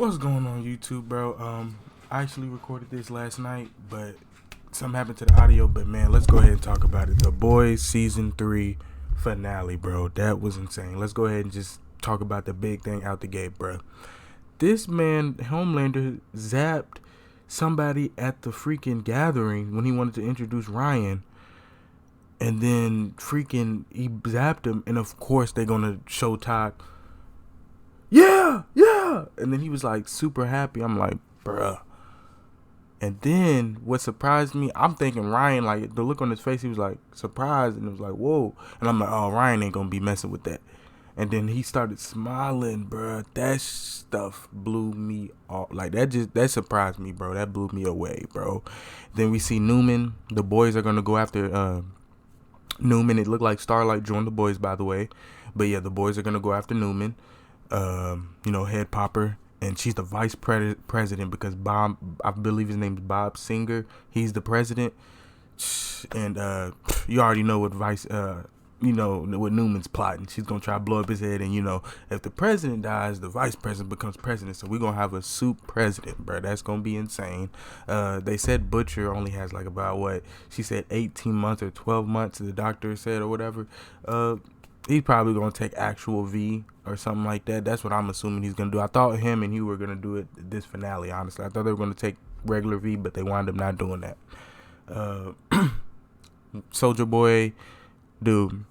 What's going on YouTube, bro? I actually recorded this last night, but something happened to the audio. But man, let's go ahead and talk about it. The Boys season 3 finale, bro. That was insane. Let's go ahead and just talk about the big thing out the gate, bro. This man, Homelander, zapped somebody at the freaking gathering when he wanted to introduce Ryan. And then freaking he zapped him, and of course they're gonna show Todd. Yeah. And then he was like super happy. I'm like, bruh. And then what surprised me, I'm thinking Ryan, like the look on his face, he was like surprised, and it was like, whoa. And I'm like, oh, Ryan ain't gonna be messing with that. And then he started smiling, bruh. That stuff blew me off. Like that surprised me, bro. That blew me away, bro. Then we see Newman. The boys are gonna go after Newman. It looked like Starlight joined the boys, by the way. But yeah, the boys are gonna go after Newman. Head popper, and she's the vice president because Bob, I believe his name's Bob Singer. He's the president, and you already know what what Newman's plotting. She's gonna try to blow up his head, and if the president dies, the vice president becomes president. So we're gonna have a soup president, bro. That's gonna be insane. They said Butcher only has like about what she said 18 months or 12 months. The doctor said or whatever. He's probably gonna take actual V or something like that. That's what I'm assuming he's gonna do. I thought him and you were gonna do it this finale. Honestly, I thought they were gonna take regular V, but they wound up not doing that. Soldier Boy, dude,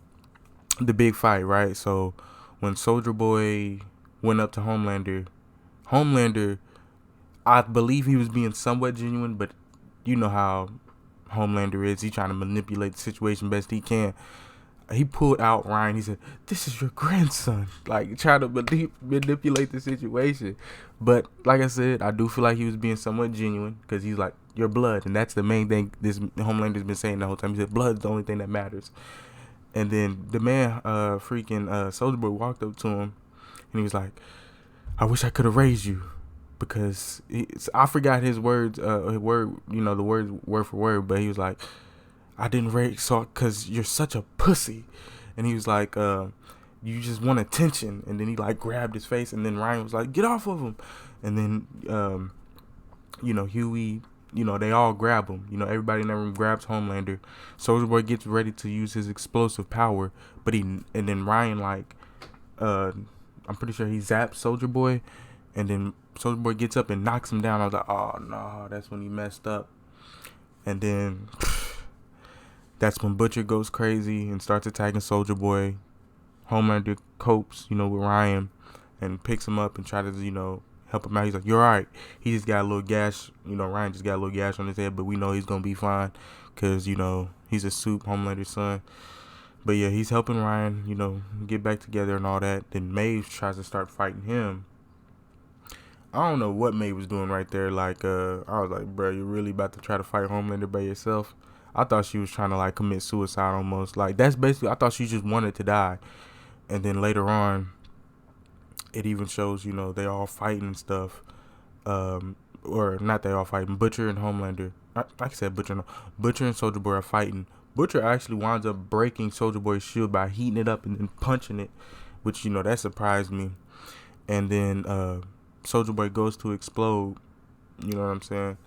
the big fight, right? So when Soldier Boy went up to Homelander, I believe he was being somewhat genuine, but you know how Homelander is. He trying to manipulate the situation best he can. He pulled out Ryan. He said, "This is your grandson." Like, trying to manipulate the situation. But like I said, I do feel like he was being somewhat genuine because he's like, "Your blood," and that's the main thing. This Homelander's been saying the whole time. He said, "Blood's the only thing that matters." And then the man, Soldier Boy, walked up to him, and he was like, "I wish I could have raised you." Because I forgot his words, the words word for word, but he was like, "I didn't raise so because you're such a pussy," and he was like, "You just want attention," and then he like grabbed his face, and then Ryan was like, "Get off of him," and then Huey, they all grab him. Everybody in that room grabs Homelander. Soldier Boy gets ready to use his explosive power, and then Ryan I'm pretty sure he zaps Soldier Boy, and then Soldier Boy gets up and knocks him down. I was like, oh no, that's when he messed up, and then. That's when Butcher goes crazy and starts attacking Soldier Boy. Homelander copes, with Ryan and picks him up and tries to, help him out. He's like, "You're all right." He just got a little gash. Ryan just got a little gash on his head, but we know he's going to be fine because, he's a soup, Homelander's son. But yeah, he's helping Ryan, get back together and all that. Then Maeve tries to start fighting him. I don't know what Maeve was doing right there. Like, I was like, bro, you're really about to try to fight Homelander by yourself? I thought she was trying to like commit suicide almost. Like that's basically I thought she just wanted to die. And then later on it even shows, they all fighting and stuff. Or not they all fighting. Butcher and Homelander. Like I said, Butcher and Soldier Boy are fighting. Butcher actually winds up breaking Soldier Boy's shield by heating it up and then punching it, which that surprised me. And then Soldier Boy goes to explode. You know what I'm saying?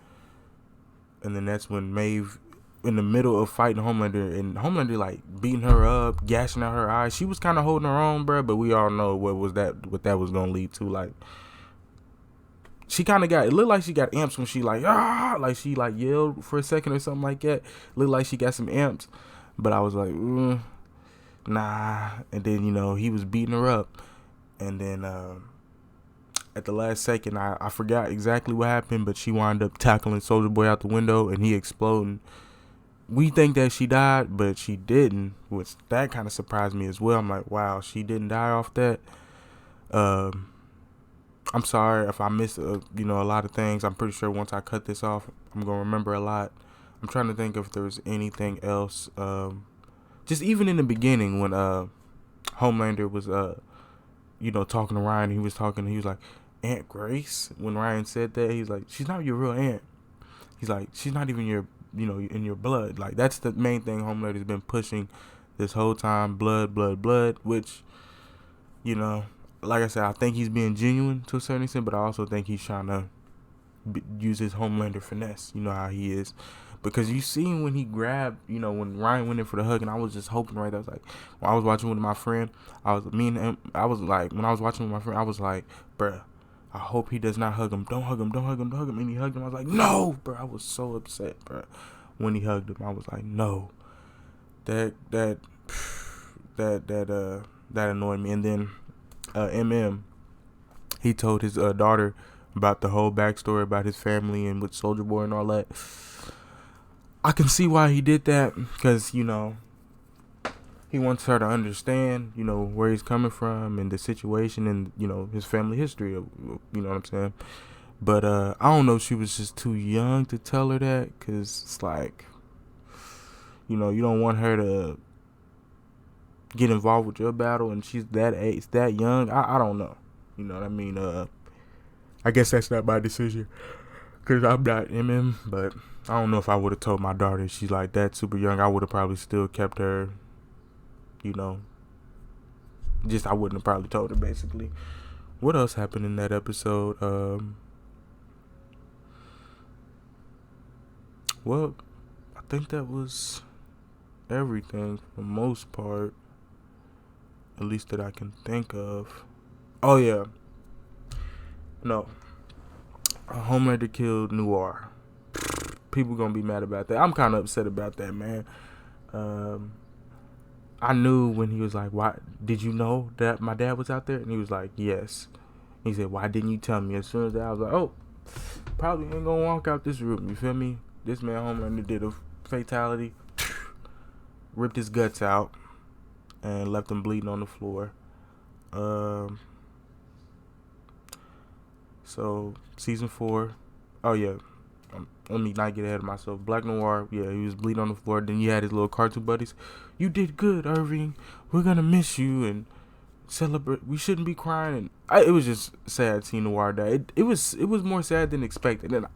And then that's when Maeve, in the middle of fighting Homelander, and Homelander like beating her up, gashing out her eyes. She was kind of holding her own, bro, but we all know what that was gonna lead to. Like, she kind of it looked like she got amps when she like she like yelled for a second or something like that. Looked like she got some amps, but I was like, nah. And then he was beating her up, and then at the last second, I forgot exactly what happened, but she wound up tackling Soldier Boy out the window, and he exploding. We think that she died, but she didn't, which that kind of surprised me as well. I'm like, wow, she didn't die off that. I'm sorry if I missed, a lot of things. I'm pretty sure once I cut this off, I'm going to remember a lot. I'm trying to think if there was anything else. Just even in the beginning when Homelander was, talking to Ryan, he was like, "Aunt Grace." When Ryan said that, he was like, "She's not your real aunt." He's like, "She's not even your in your blood." Like, that's the main thing Homelander has been pushing this whole time. Blood, which, like I said, I think he's being genuine to a certain extent, but I also think he's trying to use his Homelander finesse. You know how he is. Because you seen when he grabbed, when Ryan went in for the hug, and I was just hoping, right? I was like, when I was watching with my friend, me and him, I was like, when I was watching with my friend, I was like, bruh, I hope he does not hug him. Don't hug him, don't hug him, don't hug him. And he hugged him. I was like, no, bruh. I was so upset, bruh. When he hugged him, I was like, no. That annoyed me. And then MM, he told his daughter about the whole backstory about his family and with Soldier Boy and all that. I can see why he did that, because he wants her to understand, where he's coming from and the situation and his family history. You know what I'm saying? But I don't know if she was just too young to tell her that, because it's like, you don't want her to get involved with your battle, and she's that age, that young. I don't know. You know what I mean? I guess that's not my decision, because I'm not MM, but I don't know if I would have told my daughter she's like that super young. I would have probably still kept her, just I wouldn't have probably told her, basically. What else happened in that episode? Well, I think that was everything for the most part, at least that I can think of. Oh yeah, no, Homelander killed Noir. People gonna be mad about that. I'm kind of upset about that, man. I knew when he was like, "Why did you know that my dad was out there?" And he was like, "Yes." He said, "Why didn't you tell me?" As soon as that, I was like, "Oh, probably ain't gonna walk out this room." You feel me? This man Homelander did a fatality, ripped his guts out, and left him bleeding on the floor. So season 4. Oh yeah. Let me not get ahead of myself. Black Noir, yeah, he was bleeding on the floor. Then you had his little cartoon buddies. You did good, Irving. We're gonna miss you and celebrate. We shouldn't be crying. And it was just sad seeing Noir die. It was more sad than expected. And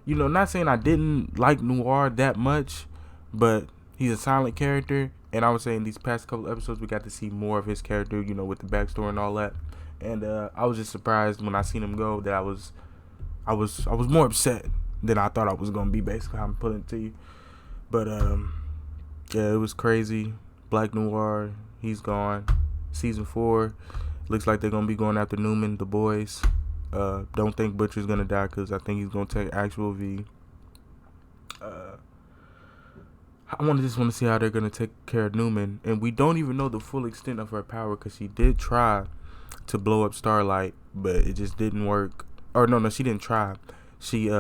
not saying I didn't like Noir that much, but he's a silent character. And I would say in these past couple episodes we got to see more of his character. With the backstory and all that. And I was just surprised when I seen him go that I was more upset than I thought I was gonna be. Basically, how I'm putting it to you. But yeah, it was crazy. Black Noir, he's gone. Season 4, looks like they're gonna be going after Newman, the boys. Don't think Butcher's gonna die, because I think he's gonna take actual V. I just want to see how they're gonna take care of Newman, and we don't even know the full extent of her power, because she did try to blow up Starlight, but it just didn't work. Or no, she didn't try. She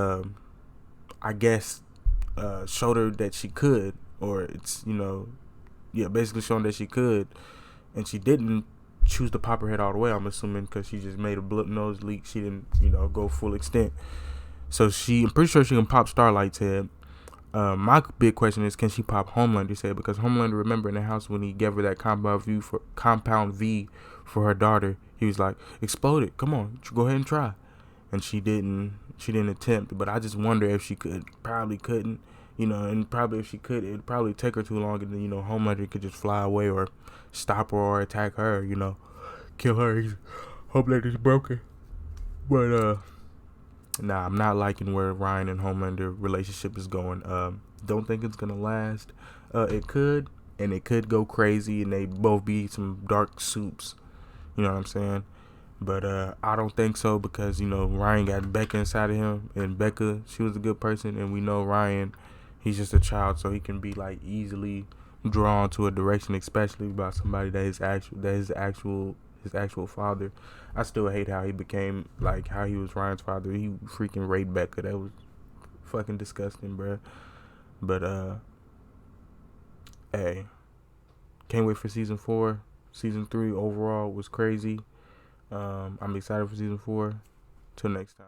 I guess showed her that she could, or it's basically showing that she could, and she didn't choose to pop her head all the way. I'm assuming because she just made a nose leak. She didn't go full extent. So I'm pretty sure she can pop Starlight's head. My big question is, can she pop Homelander's head? Because Homelander, remember in the house when he gave her that compound V for her daughter, he was like, "Explode it, come on, go ahead and try." And she didn't attempt. But I just wonder if she could. Probably couldn't. And probably if she could, it'd probably take her too long, and then Homelander could just fly away or stop her or attack her. Kill her. Homelander's broken. But nah, I'm not liking where Ryan and Homelander relationship is going. Don't think it's gonna last. It could, and it could go crazy, and they both be some dark soups. You know what I'm saying? But I don't think so, because Ryan got Becca inside of him, and Becca, she was a good person, and we know Ryan, he's just a child, so he can be like easily drawn to a direction, especially by somebody that is his actual father. I still hate how he became, like, how he was Ryan's father. He freaking raped Becca. That was fucking disgusting, bruh. But hey, can't wait for season 4. Season 3 overall was crazy. I'm excited for season 4. Till next time.